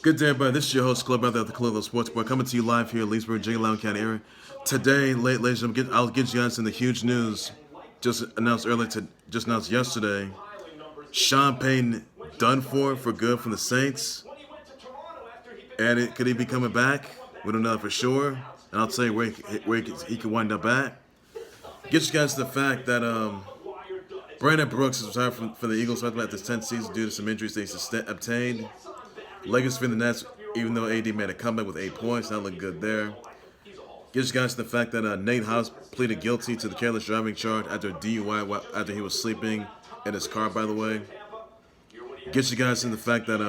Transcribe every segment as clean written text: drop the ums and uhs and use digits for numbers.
Good day, everybody. This is your host, Club Brother at the Clemons Sports Bar, coming to you live here in Leesburg, Virginia, Loudoun County area. Today, ladies and gentlemen, I'll get you guys in the huge news just announced yesterday. Sean Payton done for good from the Saints, and could he be coming back? We don't know for sure, and I'll tell you where he could wind up at. Get you guys to the fact that Brandon Brooks is retired for the Eagles after his 10th season due to some injuries that he's obtained. Lakers for the Nets, even though AD made a comeback with 8 points, that looked good there. Get you guys to the fact that Nate Hobbs pleaded guilty to the careless driving charge after a DUI after he was sleeping in his car, by the way. Get you guys into the fact that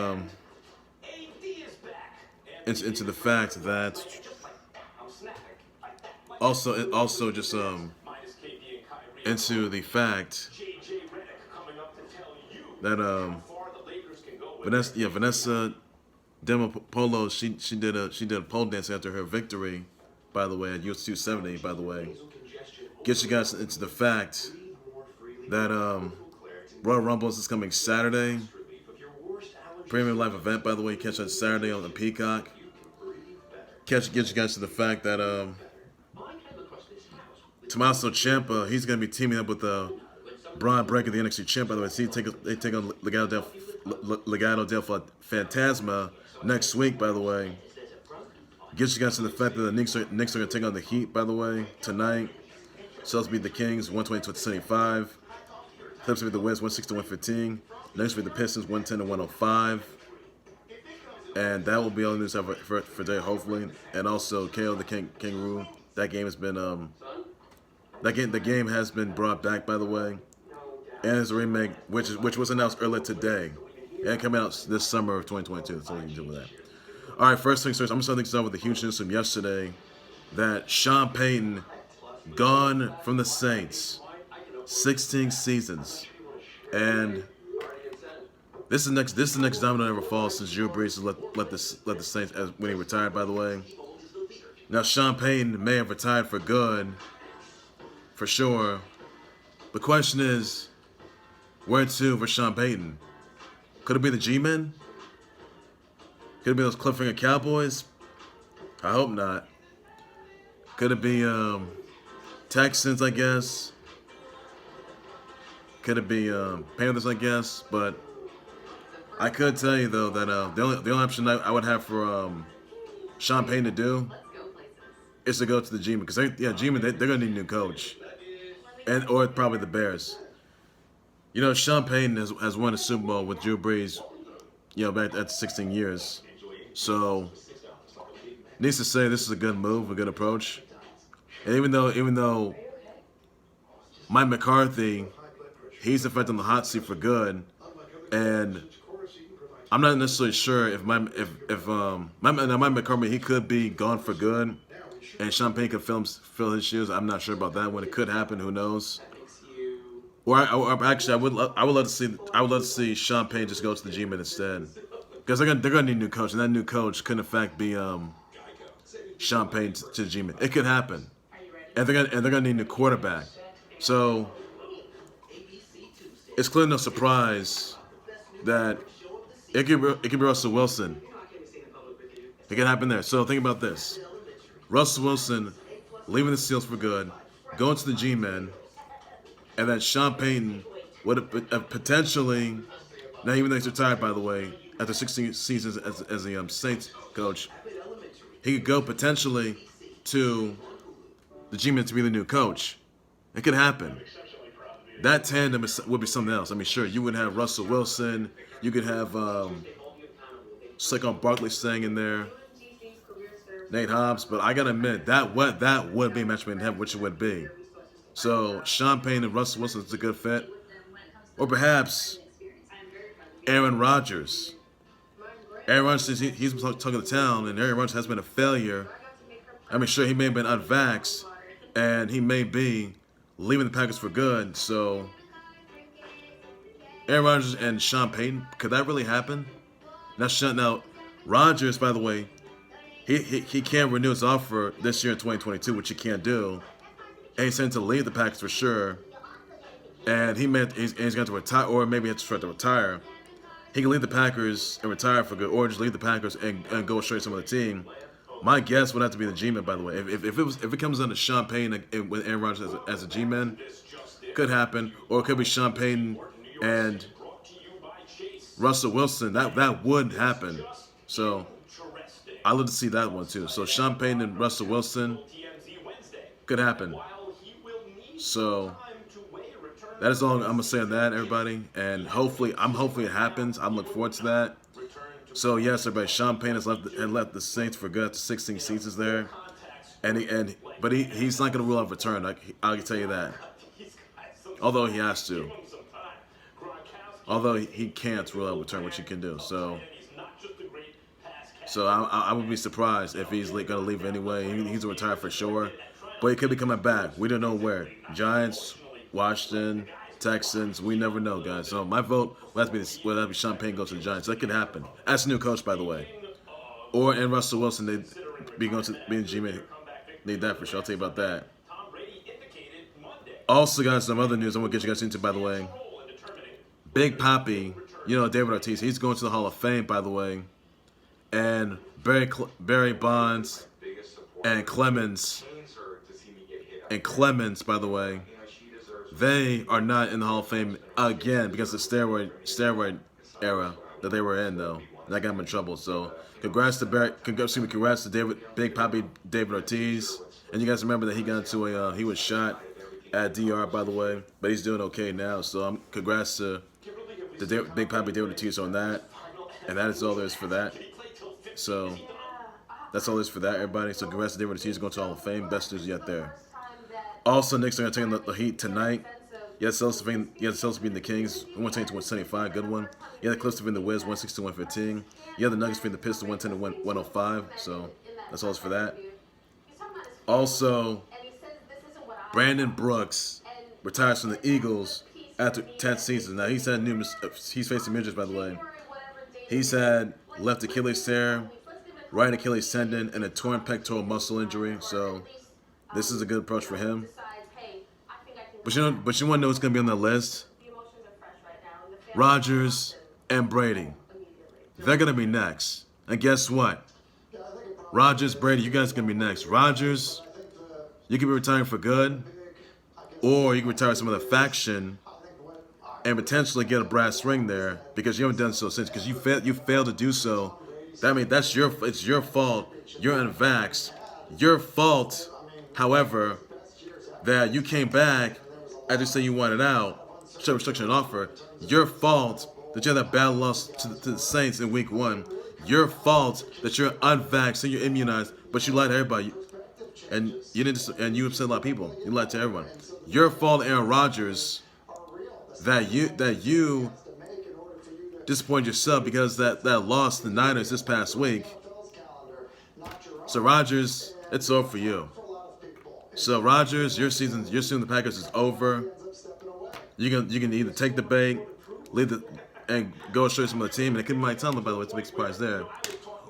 into the fact that also just into the fact that Vanessa Demopolo, she did a pole dance after her victory, by the way, at US 270, by the way. Get you guys into the fact that Royal Rumble is coming Saturday. Premium live event, by the way, catch that Saturday on the Peacock. Get you guys to the fact that Tommaso Ciampa, he's going to be teaming up with Braun Breaker, the NXT champ, by the way. They take on Legado del Fantasma next week, by the way. Get you guys to the fact that the Knicks are going to take on the Heat, by the way, tonight. Celtics beat the Kings 120-75. Clips beat the West 160-115. Next beat the Pistons 110-105. And that will be all the news for today, hopefully. And also KO the Kangaroo. That game has been the game has been brought back, by the way. And it's a remake which was announced earlier today. And coming out this summer of 2022. That's all you can do with that. All right, first things first, I'm going to start things off with the huge news from yesterday that Sean Payton gone from the Saints, 16 seasons, and this is the next domino ever falls since Drew Brees let the Saints when he retired. By the way, now Sean Payton may have retired for good, for sure. The question is, where to for Sean Payton? Could it be the G-Men? Could it be those Cliffhanger Cowboys? I hope not. Could it be Texans, I guess? Could it be Panthers, I guess? But I could tell you, though, that the only option I would have for Sean Payton to do is to go to the G-Men. Because, G-Men, they're going to need a new coach. Or probably the Bears. You know, Sean Payton has won a Super Bowl with Drew Brees, back at 16 years. So, needs to say this is a good move, a good approach. And even though Mike McCarthy, he's in fact on the hot seat for good, and I'm not necessarily sure if Mike McCarthy, he could be gone for good, and Sean Payton could fill his shoes. I'm not sure about that. When it could happen, who knows? Or actually, I would love to see Sean Payton just go to the G-Men instead, because they're gonna need a new coach, and that new coach could in fact be Sean Payton to the G-Men. It could happen, and they're gonna need a new quarterback. So it's clearly no surprise that it could be Russell Wilson. It could happen there. So think about this: Russell Wilson leaving the Steelers for good, going to the G-Men. And that Sean Payton would have potentially, now even though he's retired, by the way, after 16 seasons as a Saints coach, he could go potentially to the G-Men to be the new coach. It could happen. That tandem would be something else. I mean, sure, you would have Russell Wilson. You could have Saquon Barkley staying in there. Nate Hobbs. But I got to admit, that would be a match made in heaven, which it would be. So, Sean Payton and Russell Wilson is a good fit. Or perhaps Aaron Rodgers. Aaron Rodgers, he's been talking to town, and Aaron Rodgers has been a failure. I mean, sure, he may have been unvaxxed, and he may be leaving the Packers for good. So, Aaron Rodgers and Sean Payton, could that really happen? Now, Rodgers, by the way, he can't renew his offer this year in 2022, which he can't do. And he's saying to leave the Packers for sure. And he's going to retire, or maybe he has to try to retire. he can leave the Packers and retire for good, or just leave the Packers and go straight to some other team. My guess would have to be the G-Man, by the way. If it comes down to Sean Payton with Aaron Rodgers as a G-Man, could happen, or it could be Sean Payton and Russell Wilson. That would happen. So I love to see that one too. So Sean Payton and Russell Wilson could happen. So that is all I'm gonna say on that, everybody. And hopefully it happens. I'm looking forward to that. So yes, everybody, Sean Payton has left the Saints for good after 16 seasons there, but he's not gonna rule out return. I can tell you that. Although he has to. Although he can't rule out return, which he can do. So I would be surprised if he's gonna leave anyway. He's gonna retire for sure, but he could be coming back. We don't know where. Giants, Washington, Texans. We never know, guys. So my vote will have to be Sean Payton goes to the Giants. That could happen. That's a new coach, by the way. And Russell Wilson, they'd be going to be in G-Man. Need that for sure. I'll tell you about that. Also, guys, some other news I want to get you guys into, by the way. Big Papi, David Ortiz, he's going to the Hall of Fame, by the way. And Barry Bonds and Clemons, by the way, they are not in the Hall of Fame again because of the steroid era that they were in, though. That got them in trouble. So congrats to Big Papi David Ortiz. And you guys remember that he got into he was shot at DR, by the way, but he's doing okay now. So congrats to Big Papi David Ortiz on that. And that is all there is for that. So that's all there is for that, everybody. So congrats to David Ortiz going to the Hall of Fame. Best news yet there. Also, Knicks are going to take the Heat tonight. Yes, Celtics beating the Kings, 110-175, good one. Yeah, the Clips beating the Wiz, 160-115. Yeah, the Nuggets beating the Pistons, 110-105. So that's all for that. Also, Brandon Brooks retires from the Eagles after 10 seasons. Now he's facing injuries, by the way. He's had left Achilles tear, right Achilles tendon, and a torn pectoral muscle injury. So this is a good approach for him. But you want to know what's going to be on the list? Rodgers and Brady. They're going to be next. And guess what? Rodgers, Brady, you guys are going to be next. Rodgers, you could be retiring for good, or you can retire some other faction and potentially get a brass ring there because you haven't done so since. Because you failed to do so. That means it's your fault. You're unvaxxed. Your fault, however, that you came back after saying you wanted out, show restriction and offer. Your fault that you had that bad loss to the Saints in week 1. Your fault that you're unvaxxed and you're immunized, but you lied to everybody. And you upset a lot of people. You lied to everyone. Your fault, Aaron Rodgers, that you disappointed yourself because that loss to the Niners this past week. So Rodgers, it's over for you. So Rodgers, your season the Packers is over. You can either take the bait, and go straight to some other team, and it could be Mike Tomlin, by the way, it's a big surprise there.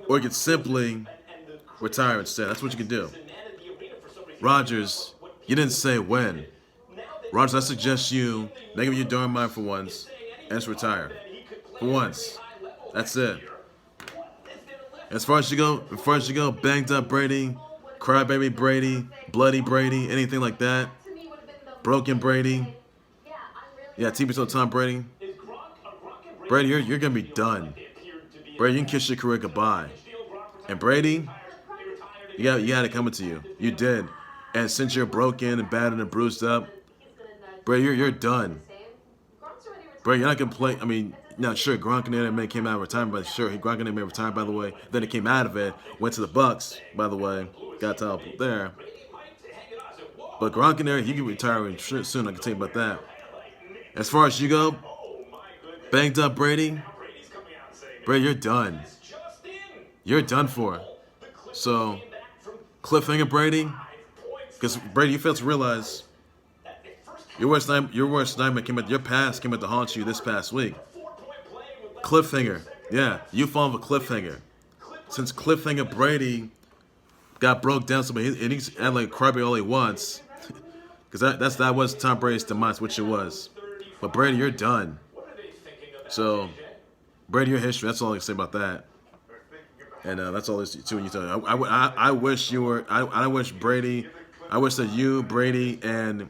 Or you could simply retire instead. That's what you can do. Rodgers, you didn't say when. Rodgers, I suggest you make up your darn mind for once and just retire. For once. That's it. As far as you go, banged up Brady, crybaby Brady, bloody Brady, anything like that. Broken Brady. Yeah, TB Tom Brady. Brady, you're gonna be done. Brady, you can kiss your career goodbye. And Brady, you had it coming to you. You did. And since you're broken and battered and bruised up, Brady, you're done. Brady, you're not gonna play. I mean, not sure. Gronk and came out of retirement, but sure, Gronk and retired, by the way. Then he came out of it, went to the Bucks, by the way. Got to help there. But Gronk and he can retire soon. I can tell you about that. As far as you go, banged up Brady, you're done. You're done for. So, cliffhanger Brady, because Brady, you failed to realize your worst nightmare your past came to haunt you this past week. Cliffhanger, yeah, you fall off a cliffhanger. Since cliffhanger Brady got broke down, and he's had like crybaby all he wants, because that was Tom Brady's demise, which it was. But Brady, you're done. So, Brady, your history. That's all I can say about that. And that's all there's to you. I wish you were. I wish Brady. I wish that you, Brady, and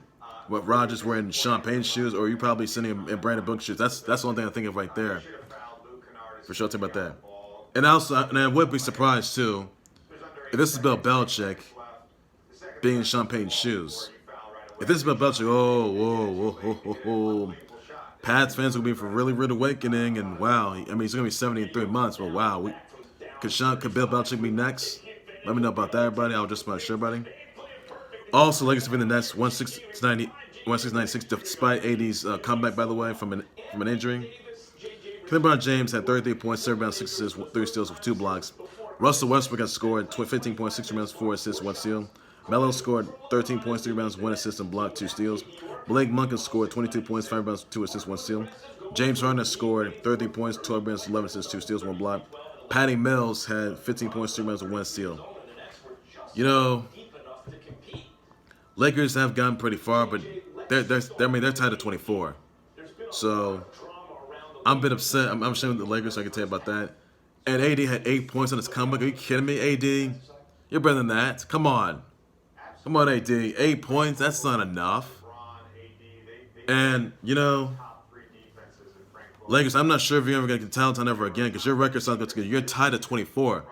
what Rodgers were in Sean Payton's shoes, or you probably sitting in Brandon Book's shoes. That's the only thing I think of right there. For sure, I'll talk about that. And I would be surprised too if this is Bill Belichick being in Sean Payton's shoes. If this is Bill Belichick, whoa. Pats fans will be for really rude awakening, and wow, I mean he's gonna be 70 in 3 months. But wow, could Bill Belichick be next? Let me know about that, everybody. I'll just about sure, buddy. Also, Lakers defeating the Nets 106-96 despite AD's comeback, by the way, from an injury. LeBron James had 33 points, 7 rebounds, 6 assists, 3 steals with 2 blocks. Russell Westbrook has scored 15 points, 6 rebounds, 4 assists, 1 steal. Melo scored 13 points, 3 rebounds, 1 assist, and block, 2 steals. Malik Monk has scored 22 points, 5 rebounds, 2 assists, 1 steal. James Harden has scored 13 points, 12 rebounds, 11 assists, 2 steals, 1 block. Patty Mills had 15 points, 3 rebounds, and 1 steal. You know, Lakers have gotten pretty far, but they're tied at 24. So I'm a bit upset. I'm ashamed of the Lakers, so I can tell you about that. And AD had 8 points on his comeback. Are you kidding me, AD? You're better than that. Come on, AD. 8 points. That's not enough. And you know, Lakers, I'm not sure if you're ever going to get talent on ever again because your record's not good. You're tied at 24.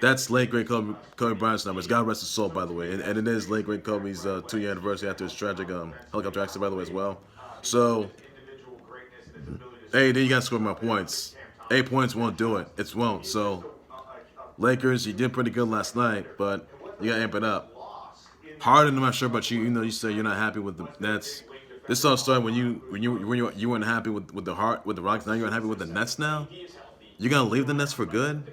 That's late great Kobe Bryant's numbers. God rest his soul, by the way. And it is late great Kobe's 2-year anniversary after his tragic helicopter accident, by the way, as well. So, AD, you got to score more points. 8 points won't do it. It won't. So, Lakers, you did pretty good last night, but you got to amp it up. Harden, I'm not sure about you. You know, you say you're not happy with the Nets. This all started when you weren't happy with the Rockets. Now you're unhappy with the Nets. Now you gonna leave the Nets for good?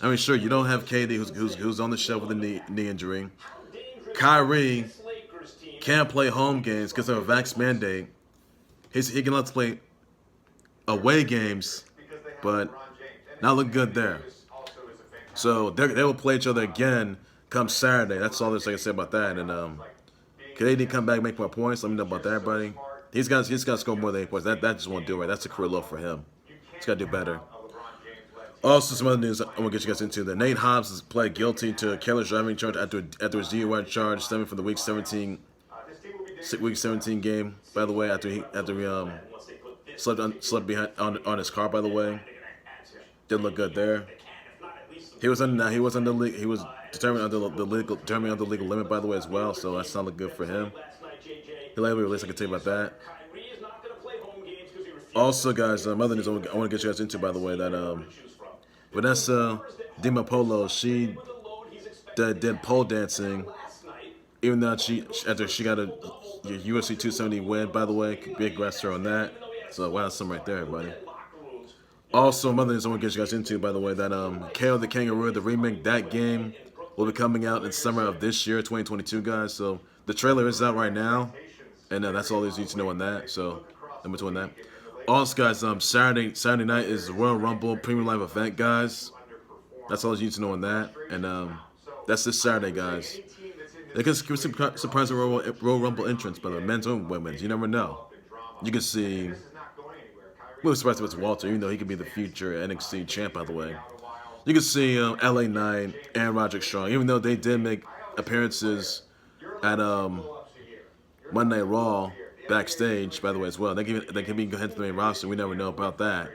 I mean, sure, you don't have KD who's on the shelf with a knee injury. Kyrie can't play home games because of a vax mandate. He can let us play away games, but not look good there. So they will play each other again come Saturday. That's all there's I can say about that. And can AD come back and make more points? Let me know about that, everybody. He's got to score more than 8 points. That just won't do it. That's a career low for him. He's got to do better. Also, some other news I want to get you guys into. That Nate Hobbs has pled guilty to careless driving charge after his DUI charge stemming from the Week 17 game. By the way, after he slept behind on his car. By the way, didn't look good there. He was determined under the legal limit, by the way, as well. So that's not look good for him. He'll have a release. I can tell you about that. Also, guys, other news I want to get you guys into, by the way, that Vanessa Dimapolo, she did pole dancing, even though after she got a UFC 270 win, by the way. Big congrats to her on that. So wow, that's something right there, everybody. Also, another thing I want to get you guys into, by the way, that KO the Kangaroo, the remake, that game will be coming out in summer of this year, 2022, guys. So the trailer is out right now, and that's all there's need to know on that. So I'm doing that. Also, guys, Saturday night is the Royal Rumble Premium Live event, guys. That's all you need to know on that, and that's this Saturday, guys. They can surprise a Royal Rumble entrance, by the way, men's and women's. You never know. You can see. We were surprised if it's Walter, even though he could be the future NXT champ, by the way. You can see LA Knight and Roderick Strong, even though they did make appearances at Monday Night Raw backstage, by the way, as well. They can be head to the main roster. We never know about that.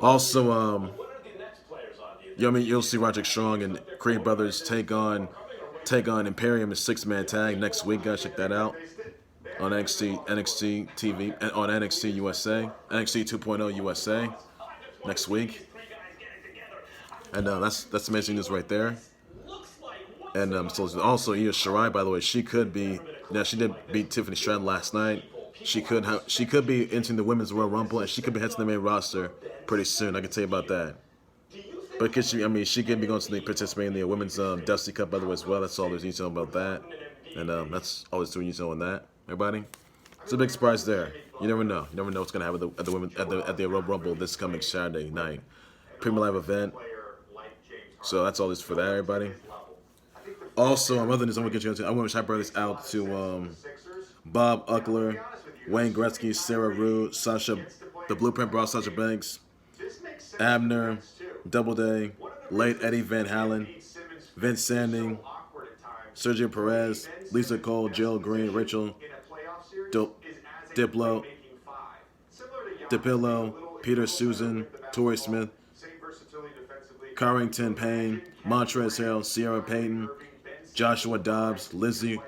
Also, you'll see Roderick Strong and Creed Brothers take on Imperium as 6-man tag next week, guys. Check that out on NXT TV and on NXT USA, NXT 2.0 USA next week. And that's amazing news right there. And so also Io Shirai, by the way, she could be. Now she did beat Tiffany Stratton last night. She could be entering the Women's Royal Rumble, and she could be heading to the main roster pretty soon. I can tell you about that. But she could be going to participating in the Women's Dusty Cup, by the way, as well. That's all there's need to know about that. And that's all there's need to know on that. Everybody, it's a big surprise there. You never know. You never know what's gonna happen at the Royal Rumble this coming Saturday night. Premium Live event. So that's all this for that, everybody. Also, other news I want to get you into. I want to shout this out to Bob Uckler, Wayne Gretzky, Sarah Rue, Sasha, the Blueprint Bra, Sasha Banks, Abner, Doubleday, late Eddie Van Halen, Vince Sanding, Sergio Perez, Lisa Cole, Jill Green, Rachel Diplo, DePillo, Peter Susan, Torrey Smith, Carrington Payne, Montrezl Harrell, Sierra Payton, Joshua Dobbs, Lizzie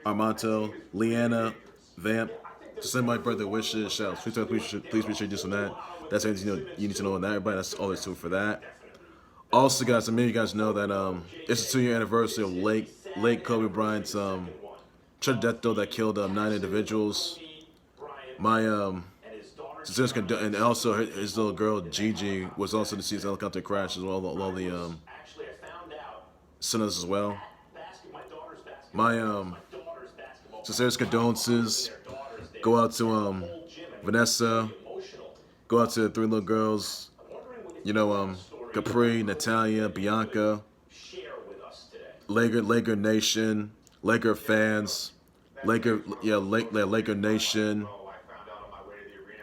Armanto, Leanna Vamp. To send my birthday wishes, shouts. Please be sure to do some of that. That's everything you need to know on that, everybody. That's all there's to it for that. Also, guys, many of you guys know that it's the 2-year anniversary of late Kobe Bryant's tragic death throw that killed 9 individuals. My and also his little girl Gigi was also deceased in a helicopter crash as well. All the sinners as well. My sincerest condolences go out to Vanessa, go out to the 3 little girls, Capri, Natalia, Bianca, Laker Nation, Laker fans, Laker Nation,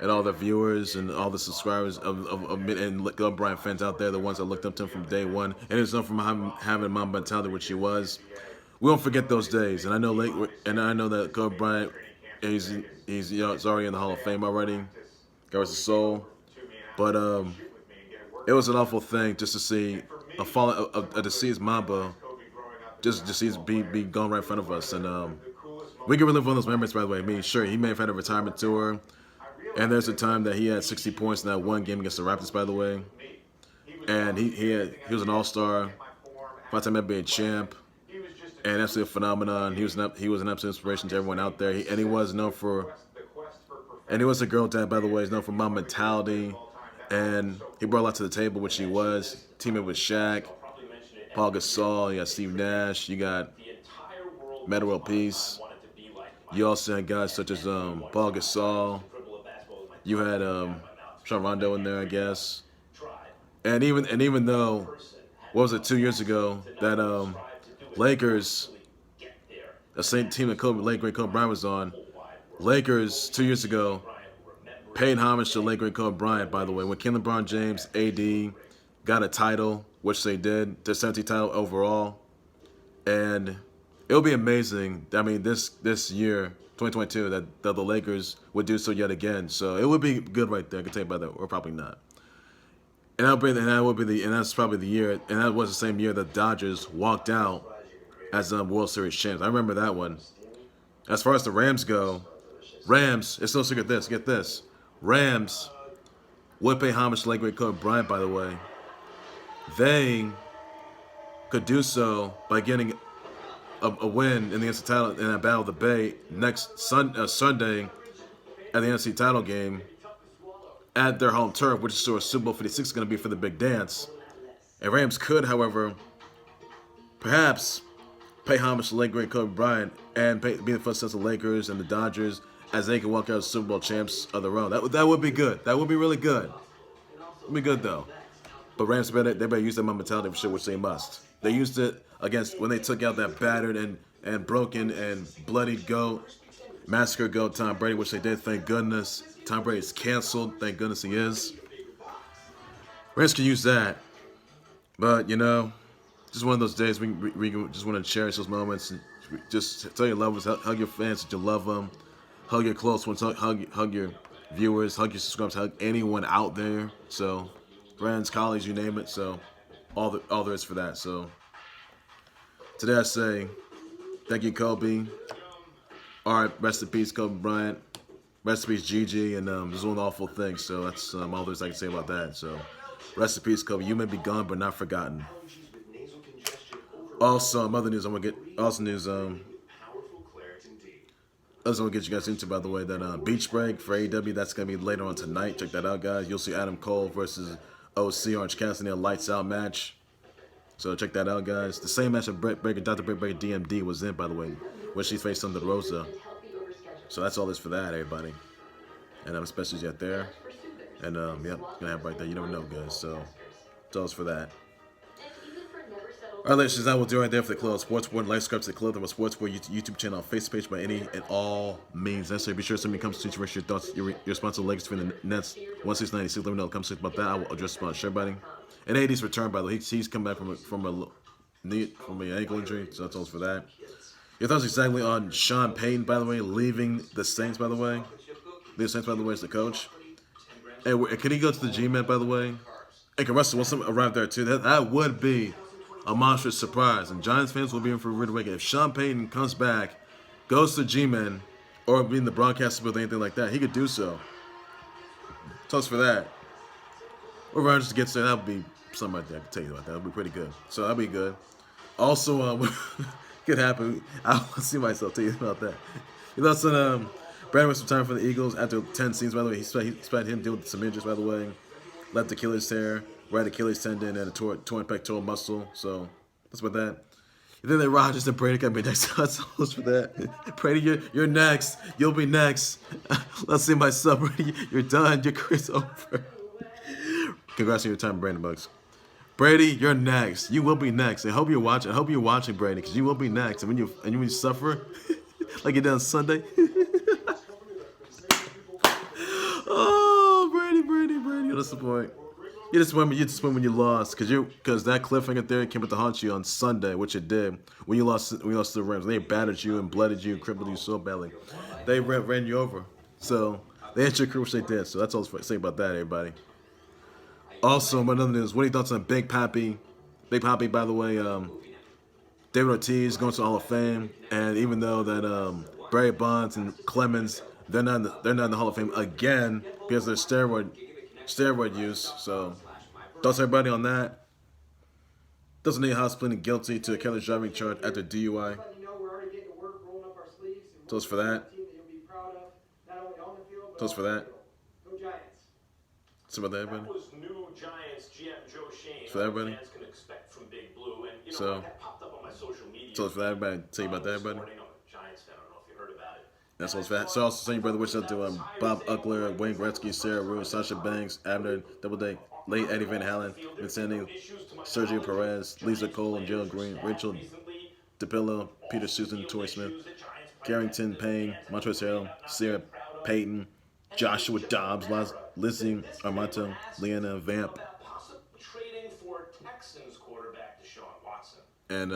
and all the viewers and all the subscribers and Lebron fans out there, the ones that looked up to him from day one, and it's not from having mom mentality, which he was. We won't forget those days, and I know that Kobe Bryant, he's already in the Hall of Fame already. God rest his soul, but it was an awful thing just to see a deceased Mamba just be gone right in front of us, and we can relive one of those memories. By the way, I mean, sure, he may have had a retirement tour, and there's a time that he had 60 points in that one game against the Raptors, by the way, and he was an all-star, 5-time NBA champ. And absolute phenomenon. He was an absolute inspiration to everyone out there. He was known for, and he was a girl dad, by the way. He's known for mom mentality, and he brought a lot to the table, which he was. Teaming with Shaq, Paul Gasol, you got Steve Nash, you got Metta World Peace. You also had guys such as Paul Gasol. You had Sean Rondo in there, I guess. And even though, what was it, 2 years ago that Lakers, the same team that late great Kobe Bryant was on. Lakers 2 years ago paid homage to late great Kobe Bryant. By the way, when King LeBron James, AD, got a title, which they did, the 17th title overall, and it'll be amazing. I mean, this year, 2022, that the Lakers would do so yet again. So it would be good right there. I can tell you about that, or probably not. And that's probably the year, and that was the same year that Dodgers walked out as World Series champs. I remember that one. As far as the Rams go, it's no secret get this. Rams would pay homage to late great Kobe Bryant, by the way. They could do so by getting a win in the NFC title in that Battle of the Bay next Sunday at the NFC title game at their home turf, which is sort of Super Bowl 56 is going to be for the big dance. And Rams could, however, perhaps pay homage to late great Kobe Bryant and be the first sense of Lakers and the Dodgers as they can walk out as Super Bowl champs of their own. That would be good. That would be really good. It would be good though. But Rams better use their mentality for shit, which they must. They used it against when they took out that battered and broken and bloody goat, massacre goat Tom Brady, which they did. Thank goodness. Tom Brady is canceled. Thank goodness he is. Rams can use that. But just one of those days we just want to cherish those moments and just tell your loved ones, hug your fans that you love them, hug your close ones, hug your viewers, hug your subscribers, hug anyone out there. So friends, colleagues, you name it. So all there is for that. So today I say thank you, Kobe. All right, rest in peace, Kobe Bryant. Rest in peace, Gigi, and just one awful thing. So that's all there's I can say about that. So rest in peace, Kobe. You may be gone, but not forgotten. Also, other news I'm gonna get. Also news That's what we'll get you guys into, by the way, that Beach Break for AEW, that's going to be later on tonight. Check that out, guys. You'll see Adam Cole versus OC, Orange Cassidy, a lights out match. So check that out, guys. The same match that Dr. Britt Baker DMD was in, by the way, when she faced Thunder Rosa. So that's all this for that, everybody. And I'm especially yet there. And, yep, gonna have right there. You never know, guys. So that's all this for that. Alright, ladies, I will do right there for the close. Sports Board, live scripts, the close of a Sports Board YouTube channel, Facebook page by any and all means necessary. Be sure somebody comes to you, your thoughts, your responsible legacy for the Nets 1696. Let me know the about that. I will address about share biting. And AD's return, by the way, he's come back from a knee, from an ankle injury, so that's all for that. Your thoughts exactly on Sean Payton, by the way, leaving the Saints, by the way. The Saints, by the way, is the coach. And can he go to the G-Man, by the way? And can Russell Wilson arrive there too? That would be a monstrous surprise, and Giants fans will be in for a rude awakening. If Sean Payton comes back, goes to G-Men, or being the broadcaster with anything like that, he could do so. Toast for that. Or Rogers to get there, that would be something like that. I can tell you about that. That would be pretty good. So that'd be good. Also, could happen. I'll see myself tell you about that. You know, so, Brandon was retiring for the Eagles after 10 seasons, by the way. He spent him dealing with some injuries, by the way. Left Achilles tear, right Achilles tendon, and a torn pectoral muscle. So that's about that. You think that Rodgers and Brady got me next? That's all for that. Brady, you're next. You'll be next. Let's see myself, Brady. You're done. Your career's over. Congrats on your time, Brandon Bucks. Brady, you're next. You will be next. I hope you're watching. I hope you're watching, Brady, because you will be next. And when you suffer, like you did on Sunday. Oh, Brady. You disappoint. You disappoint when you lost, because that cliffhanger there came to haunt you on Sunday, which it did. When you lost to the Rams, they battered you and blooded you and crippled you so badly. They ran you over. So they hit your career, which they did. So that's all I'll say about that, everybody. Also, my other news, what are your thoughts on Big Papi? Big Papi, by the way, David Ortiz going to the Hall of Fame, and even though that Barry Bonds and Clemons, they're not in the Hall of Fame again because of their steroid use. So, thoughts everybody on that? Doesn't need Hobbs pleading guilty to a careless driving charge after DUI. Thoughts for that? Thoughts for that? So about that, everybody? For everybody? So, for that, everybody? Tell you about that, everybody? That's what's fat. So also saying, brother, wish out to Bob Uckler, Wayne Gretzky, Sarah Rue, Sasha Banks, Abner, Doubleday, late Eddie Van Halen, Vincenti, Sergio Perez, Lisa Cole, and Gerald Green, Rachel DePillo, Peter Susan, Torrey Smith, Carrington Payne, Montrezl Harrell, Sarah Payton, Joshua Dobbs, Lizzie Armato, Leanna Vamp, and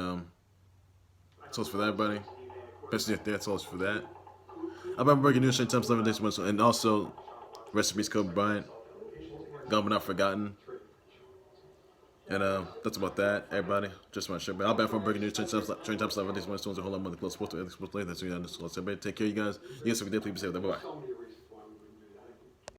so it's for that, everybody. That's all for that. I'm breaking news times 11 days month, and also recipes Kobe Bryant, gone but not forgotten. And that's about that, everybody. Just my shirt. But I'll be back from breaking news times 11 days month. So hold on, I'm going to close sports. That's what you guys. Everybody, take care, you guys. You guys have a good day. Please be safe. Bye bye.